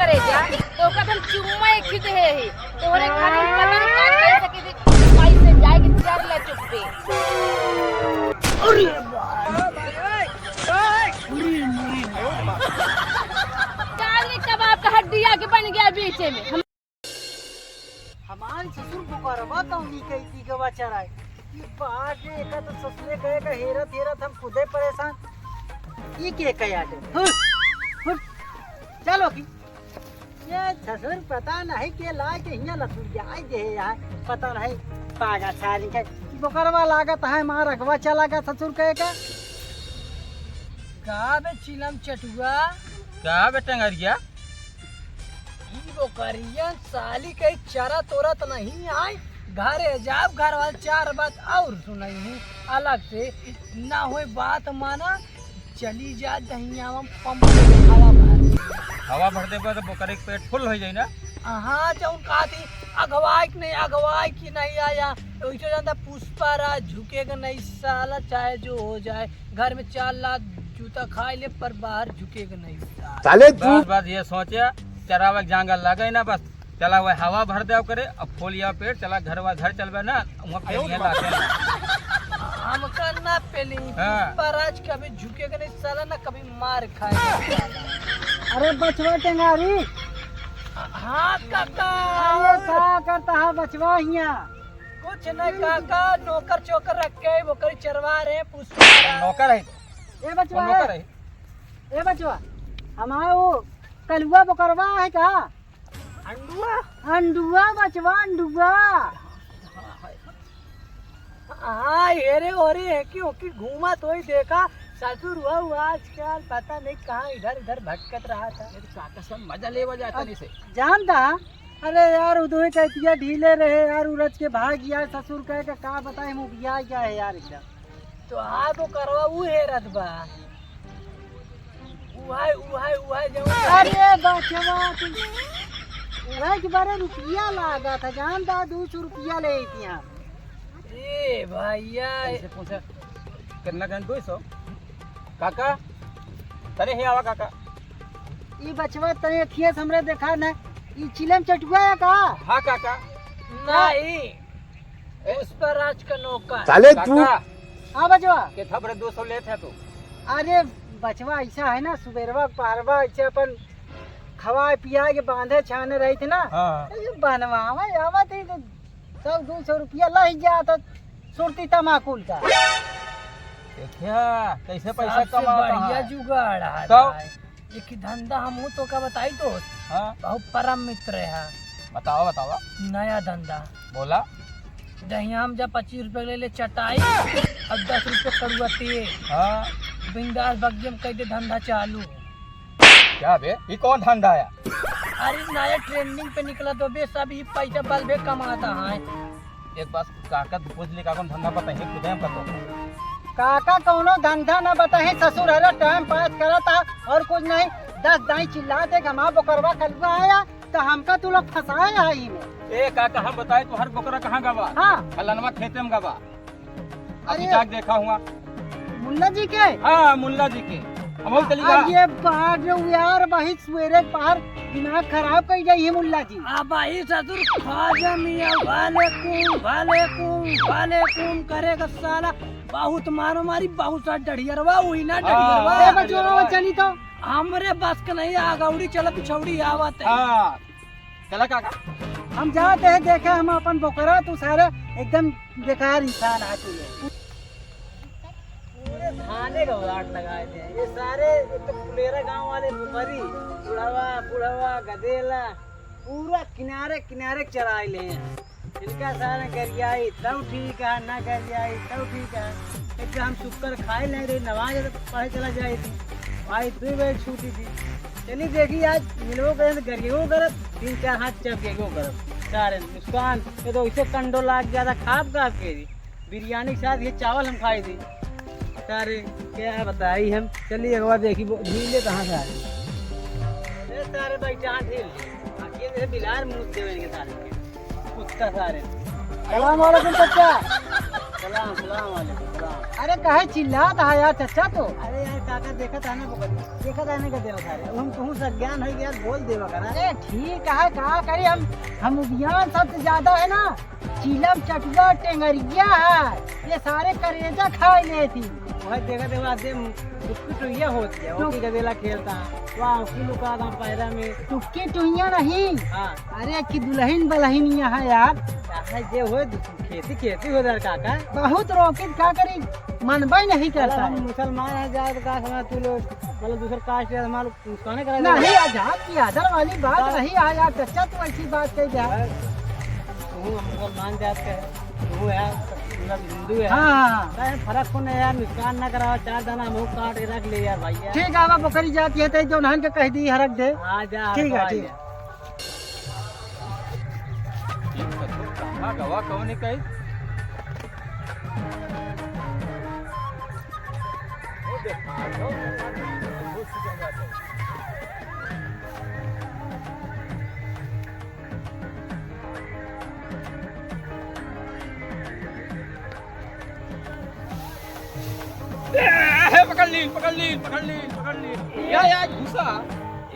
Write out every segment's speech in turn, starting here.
करे जा तो का हम चुम्मा एक खिद है ही तोरे खातिर पता नहीं का कर सके थी भाई से जाए कि चर ले चुप्पे अरे चाली कबाब का हड्डिया के बन गया बीच में हमारे ससुर बुकारवा तो नहीं कहती के बचारा ये बात ने का तो ससुरे कहे का हेरत हेरत हम खुदे परेशान ये के कयाटे चलो की ये ससुर पता नहीं के ला के हिया लसुर जाए जे यार पता नहीं पागा सारी के बुकारवा लागत है मार रखवा चला का ससुर कहे का बे चिलम चटुआ क्या बेटंगरिया वो करियन साली के चरा तोरत नहीं आए घरे जाब घर वाले चार बात और सुनाई हूँ अलग से ना होए बात माना चली जा दहिया में पंप हवा भरते पर तो बोकर एक पेट फुल हो जाए ना। हाँ जब कहा थी अगवाई की नहीं अगवाई की नहीं आया तो इसे जानता पुष्पा राज झुकेगा नहीं साला चाहे जो हो जाए घर में 4 लाख जूता खा ले पर बाहर झुकेगा नहीं साले बस ये सोचे चरावा जांगल लगे ना बस चला हुआ हवा भर दे करे अब खोलिया पेट चला घर चलबे ना वहाँ पे लाके हम करना पेली पराज कभी झुकेगा नहीं साला ना कभी मार खाएगा। अरे बचवा टेंगारी हाँ काका क्या करता है बचवा हिया कुछ नहीं काका नौकर चौकर रख के वो करी चरवा रहे पुष्पा नौकर है ए बचवा नौकर है ए बचवा हमारा वो कलुआ बकरवा है का अंडुआ अंडुआ बचवा अंडुआ हाँ हेरे ओरे है क्यों कि घूमा तो ही देखा ससुर हुआ आजकल पता नहीं कहाँ इधर इधर भटकत रहा था काका सब मजा ले जाता नहीं से जानता अरे यार उदय कहतिया ढीले रहे यार उरज के भाग यार ससुर कहे का बताए मुखिया क्या है यार एकदम तो हाँ वो करवा वो है रतबा अरे बचवा उहा के बारे रुपया लागा था जानता 200 रुपया ले यहाँ ए भैया ऐसे पूछा कितना कन 200 काका तने ही आवा काका ई बचवा तने अखिए हमरे देखा ना ई चिलम चटुआ है का हाँ काका नहीं उस पर राज का नौकर साले तू हाँ बचवा के थबरे 200 लेते है तू अरे बचवा ऐसा है ना सुबेरवा पारवा ऐसे अपन खवा पिया के बांधे छाने रही थी ना बनवावा आवत ही तो 100-200 रुपया लग जाता सुरती तमाकुल का देखिया कैसे पैसा कमाता है बढ़िया जुगाड़ है तो एक धंधा हम तो का बताई तो बहुत परम मित्र है बताओ नया धंधा बोला दहिया हम जब 25 रुपए ले ले चटाई अब 10 रुपए कड़ुआ तेल बिंदास बग्यम कह दे धंधा चालू क्या बे ये कौन धंधा है अरे नया ट्रेंडिंग पे निकला तो बे सब ही पैसा बल बे कमाता है एक बात काका पूछ ले का कौन धंधा बताए खुद हम पता काका कौनो धंधा ना बताए ससुर हरा टाइम पास करा था और कुछ नहीं 10 दाई चिल्लाते घमा बोकरवा कलवा आया तो हमका तू लोग फंसाया है ही में ए काका हम बताए तो हर बोकरा कहाँ गवा हाँ फलानवा खेते में गवा अरे जाग देखा हुआ मुल्ला जी के हाँ मुल्ला जी के हम चली जा ये बाहर जो यार वही सवेरे पार दिमाग खराब कर जाइए मुल्ला जी अब भाई ससुर खाजा मियां वालेकुम करेगा साला बहुत मारो मारी बहुत सा डढ़ियरवा हुई ना डढ़ियरवा बचवा चली तो हमरे बस के नहीं आगौड़ी चल पिछौड़ी आवत है हां चला काका हम जाते हैं देखे हम अपन बोकरा तू सारे एकदम बेकार इंसान आते हैं पूरे थाने का उलाट लगाए थे ये सारे तो फुलेरा गांव वाले बुखरी बुढ़ावा गदेला पूरा किनारे किनारे चराए ले हैं इनका सारा गरियाई तब ठीक है ना गरियाई तब ठीक है एक हम शुक्र खाए ले रहे नमाज पढ़े चला जाए थी भाई 2 बजे छूटी थी चलिए देखिए आज मिलो गए गरियो करब 3-4 हाथ चपकेगो करब सारे नुकसान ये तो इसे कंडो लाग गया था खाब के बिरयानी के साथ ये चावल हम खाए थे सारे क्या बताई हम चलिए एक बार देखी ढीले कहाँ से आए सारे भाई जहाँ ढील बिलार मुँह देवेंगे सारे कुत्ता सारे सलाम वालेकुम चाचा सलाम वालेकुम अरे कहे चिल्लात है यार चचा तो। अरे यार काका देखा था ना बकरी, देखा था ना देव सारे हम कहूँ सज्ञान है यार बोल देवा करा। अरे ठीक है कहा करी हम अभियान सबसे ज्यादा है ना चिलम चटुआ टेंगरिया है ये सारे करेजा खाए ले थी। वह देखा देखा आते टुक्की टुइया होती है वो गदेला खेलता वाह की लुका था पैरा में टुक्की टुइया नहीं। हाँ अरे की दुल्हन बलहन यहाँ यार जे हो खेती खेती हो रहा काका बहुत रोकित का करी मनबा नहीं करता। हम मुसलमान है जाए तो का समझ तू लोग मतलब दूसरा कास्ट है हमारे मुस्काने करा नहीं आजाद की आदर वाली बात नहीं आ यार चचा तू ऐसी बात कह जा तू मुसलमान जात का तू है हिंदू है। हाँ फर्क को नहीं यार नुकसान ना कराओ 4 दाना मुंह काट के रख ले यार भाई। ठीक है बकरी जाती है तो जो नहन के कह दी हरक दे। हाँ जा ठीक है ठीक है गवा कौन कही पकड़ ली या घुसा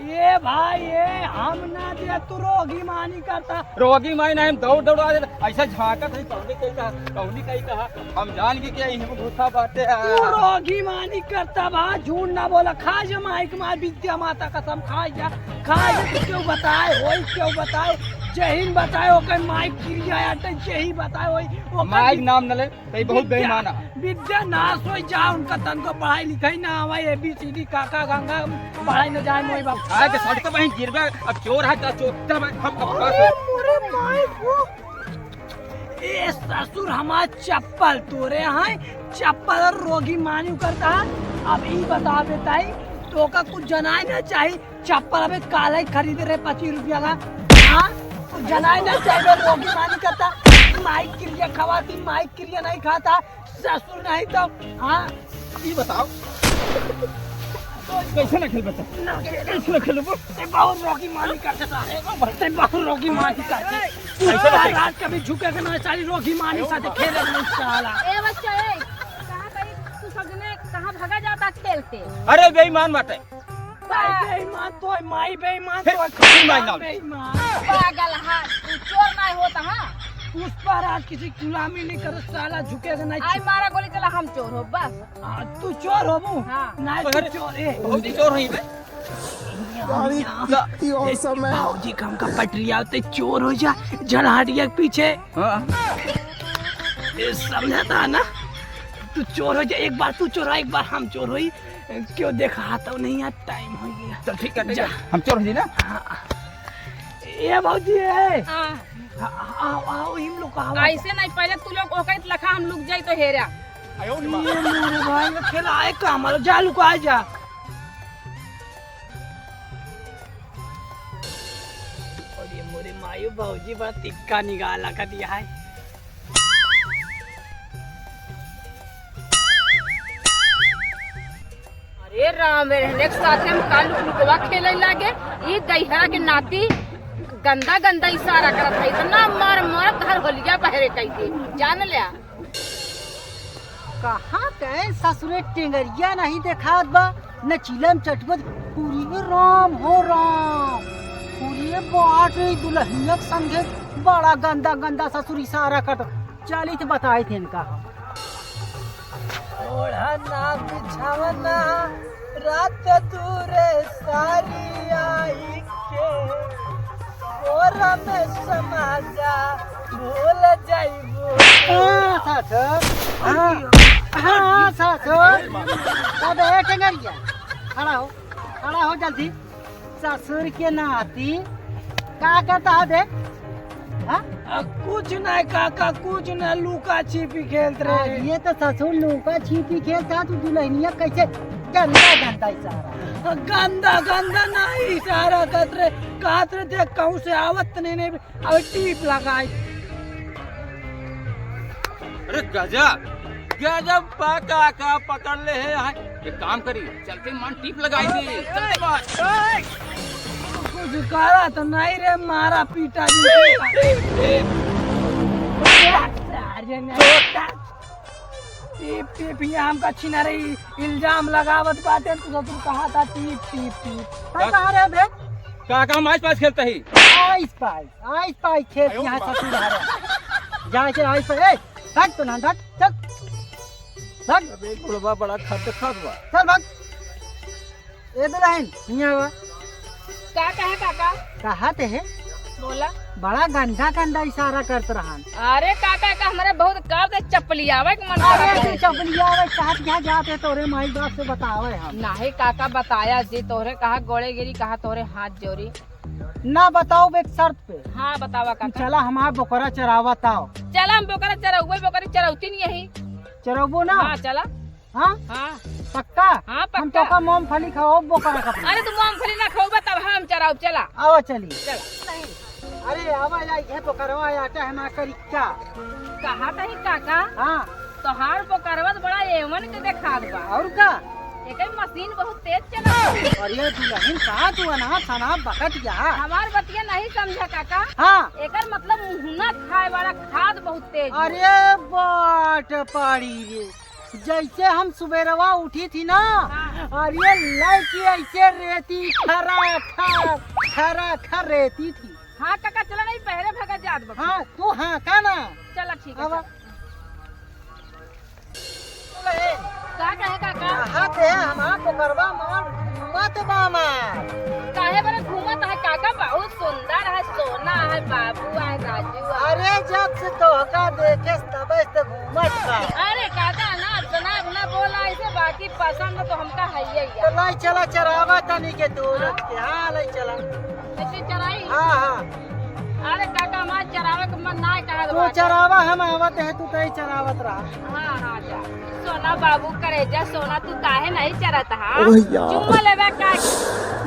ये भाई ये हम ना दिया तू रोगी मानी करता रोगी माई नहीं हम दौड़ दौड़ा ऐसा झांकत है कौनी कही कहा हम जान के क्या हम घुसा बाटे तू रोगी मानी करता बा झूठ ना बोला खा जा माइक मार विद्या माता कसम खा जा क्यों बताए होई क्यों बताए जहीन बताए ओके माइक क्रिया आटे जही बताए होई माइक नाम न ले कई बहुत बेईमाना विद्या नाश हो जा उनका तन को पढ़ाई लिखाई ना आवे ABCD काका गंगा पढ़ाई न जाए मोई बाप आए के सड़क पे गिरबे अब चोर है तो चोर हम मोरे माइक वो ए ससुर हमार चप्पल तोरे हैं चप्पल रोगी मानी करता अब ई बता बेटाई तो का कुछ जनाई ना चाहिए चप्पल अबे काले खरीद रहे 25 रुपया का। हाँ कुछ जनाई ना चाहिए रोगी मानी करता माइक क्रिया खवाती माइक क्रिया नहीं खाता ससुर नहीं तो। हाँ ये बताओ कैसे ना खेल बच्चा कैसे ना खेलो बहुत रोगी मानी करता है बहुत रोगी मानी करता है रात कभी झुके के ना सारी रोगी मानी साथ खेले नहीं साला। ए बच्चा ए कहां गई तू सगने कहां भागा जाता खेलते। अरे बेईमान बाटे बेईमान तो माई बेईमान तो बेईमान पागल हां तू चोर नहीं होता। हां उस पर आज किसी गुलामी नहीं कर साला झुकेगा नहीं। आई मारा गोली चला हम चोर हो बस। तू चोर हो मु हां नहीं तू चोर है बहुत ही चोर है बे भाजी काम का पटरिया होते चोर हो जा जलहाटिया के पीछे। हां ये समझता ना तू चोर हो जा एक बार तू चोर एक बार हम चोर होई क्यों देखा आता नहीं यार टाइम हो गया। चल ठीक है हम चोर जी ना। ये भाजी है हां आओ इन लोग कैसे नहीं पहले तू लोग ओकैत लखा हम लोग जाई तो हेरा ये मेरे भाई का खेला है काम वाला जा लुका जा। और ये मोरे मायू भाजी बड़ा तिक्का निकाला का दिया है। अरे राम रहने के साथ हम कालू लुकवा खेले लागे ई दैहरा के नाती गंदा गंदा इशारा करत है इतना मार मार घर होलिया पहरे कैसे जान लिया। कहाँ गए ससुरे टेंगरिया नहीं देखात बा न चिलम चटवत पूरी राम हो राम पूरी बाट दुल्हनिया संगे बड़ा गंदा गंदा ससुर इशारा करत चली तो बताए थे इनका ओढ़ा ना बिछावना रात दूरे सारी आई के ओरा में समाजा भूल जाइबो। हाँ ससुर अब टेंगरिया खड़ा हो जल्दी ससुर के नाती का कहता है देख। कुछ नहीं काका कुछ नहीं लुका छिपी खेलते रहे। ये तो ससुर लुका छिपी खेलता तू दुल्हनिया कैसे गंदा गंदा इशारा गंदा गंदा नहीं इशारा कहते रहे देख कहूँ से आवत नहीं अब टीप लगाई। अरे गजब पाका का पकड़ ले है एक काम करी चलते मान टीप लगाई दी चलते मान कुछ करा तो नहीं रे मारा पीटा टीप टीप यहाँ हमका छिनारे इल्जाम लगावत बाटे तू कहा था टीप टीप टीप कहाँ रहे बे? काका हम आस पास खेलते ही आइस पाइस खेत यहाँ ससुर हरे जाके आइस पाइस ए भाग तो ना भाग चल भाग अबे बुढ़वा बड़ा खत बा चल भाग ए दुल्हन यहाँ हुआ काका है काका कहा ते है बोला बड़ा गंदा गंदा इशारा करत रहन अरे काका का हमारे बहुत कर दे चपलियावे के मन अरे करत तू है। चपलिया वे कहाँ क्या जाते तोरे माई बाप से बतावे हम नाही काका बताया जी तोहरे कहा गोड़े गिरी कहा तोहरे हाथ जोड़ी ना बताओ एक शर्त पे हाँ बतावा काका चला हमार बोकरा चरावत आओ चला हम बोकरा चराउए बोकरी चराउती नहीं यही चराबो ना हाँ चला हाँ हाँ पक्का हाँ हम पक्का तो का मूंगफली खाओ बोकरा का अरे तुम मूंगफली ना खाओ तब हम चराउ चला आओ चलिए चला अरे आवा जाए है बोकरवा आटा है ना करी क्या कहा था ही काका हाँ तोहार बोकरवा तो बड़ा एवन के देखात बा और का एक मशीन बहुत तेज चला अरे दुल्हन कहा तू अनाथ शनाथ बकट जा हमार बतिया नहीं समझा काका हाँ एकर मतलब मुहना खाए वाला खाद बहुत तेज बा। अरे बाट पड़ी रे जैसे हम सुबेरवा उठी थी ना अरे लड़की ऐसे रेती खरा खर रेती थी हाँ काका चला नहीं पहले भगा जात बा हाँ तू हाँ का ना चला ठीक है अब का कहे काका हाथ है हमारा पोकरवा मार मत बामार काहे बरे घूमत है काका बहुत सुंदर है सोना है बाबू है राजू है अरे जब से तोहका देखे तब से घूमत बा अरे काका ना जनाब ना बोला ऐसे बाकी पसंद तो हमका है ही तो है लाई चला चरावा तनी के दूर के हाँ लाई चला ऐसे चराई हाँ हाँ अरे काका हमार चरावे के मन ना कहा तू चरावा हम आवत है तू तई चरावत रहा हाँ हाँ जा सोना बाबू करे जा सोना तू काहे नहीं चरत हा चुम्मा लेबे का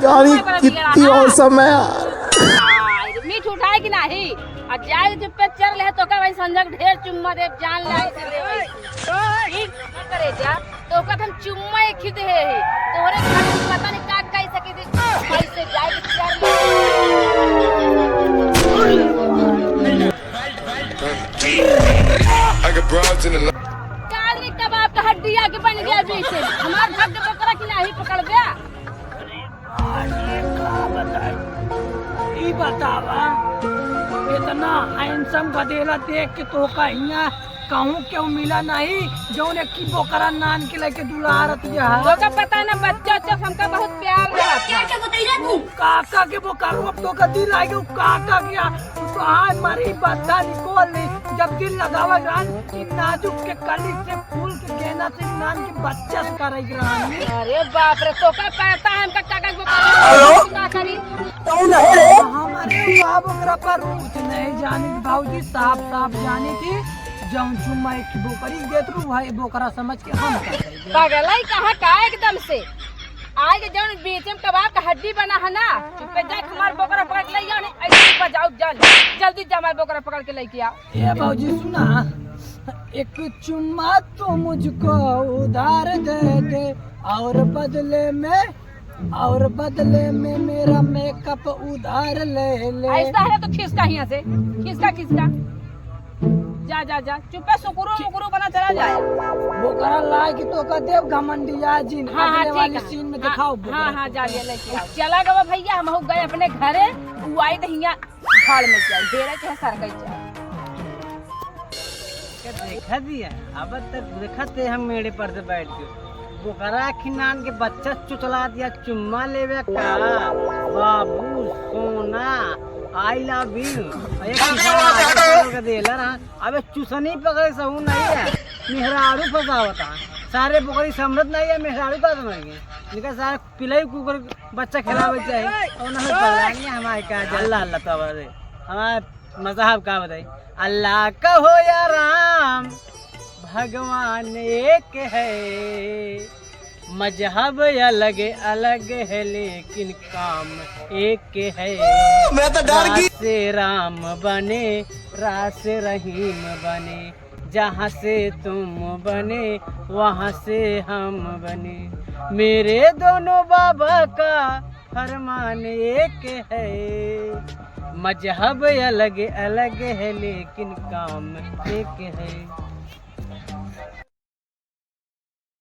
यार कितनी औसम है मीठ उठाए कि नहीं और जाए जब पे चल ले तो का भाई संजग ढेर चुम्मा दे जान ले ठीक करे जा तो का हम चुम्मा एक खिद है तोरे खातिर पता नहीं का कह सके दे कैसे जाए चल I got broads in the काली कबाब का हड्डी आके बन गया बीच में हमार भाग पकड़ा कि नहीं पकड़ गया ई बतावा इतना हैंडसम गदेला देख के तो कहिया कहूँ क्यों मिला नहीं जौन की बोकरा नान के लेके दुलारत जा तो का पता ना बच्चा बच्चा हमका बहुत प्यार रहा था काका के बोकरो अब तो का दिल आगे काका गया तो आज मारी बद्दा निकोल ली जब दिल लगावा रान इन नाजुक के कली से फूल के गेंदा से नान के बच्चा से करे रान अरे बाप रे तो का कहता है हमका काका को ना करी हमारे बाबू ओकरा पर कुछ नहीं जानी भाऊजी साफ साफ जानी थी जौन चुम्मा एक बोकरी देत रू भाई बोकरा समझ के हम पगलाई कहाँ का एकदम से आए के जौन बीच में कबाब का हड्डी बना है ना चुपे जा हमार बोकरा पकड़ के ले आओ नहीं ऐसे बजाओ जल्दी जा हमार बोकरा पकड़ के लेके आओ ए भाऊजी सुना एक चुम्मा तो मुझको उधार दे दे और बदले में मेरा मेकअप उधार ले ले ऐसा है तो खिसका यहाँ से खिसका जा जा जा चुपे सुकुरू बना चला जाए बोकरा ला के तो का देव घमंडिया जिन हाँ हाँ अगले वाली ठीक है सीन में दिखाओ हाँ हाँ जा लेके आओ चला गवा भैया हम हो गए अपने घरे वो आई तो हिया भाड़ में जाए डेरा के सरकई जाए देखा दिया अब तक देखते हम मेरे पर से बैठ के बोकरा खिनान के बच्चा चुचला दिया चुम्मा लेवे का बाबू सोना आई लव यू एक देला ना अबे चुसनी पकड़े सहू नहीं है मेहरारू फसावता सारे बोकरी समझत नहीं है मेहरारू का समझेंगे निका सारे पिलाई कुकर बच्चा खिलावे चाहिए और ना पकड़ाएंगे हमारे का अल्लाह अल्लाह तबारे हमारा मज़हब का बताई अल्लाह का हो या राम भगवान एक है मजहब अलग अलग है लेकिन काम एक है मैं तो डर गई से राम बने रास रहीम बने जहाँ से तुम बने वहाँ से हम बने मेरे दोनों बाबा का फरमान एक है मजहब अलग अलग है लेकिन काम एक है।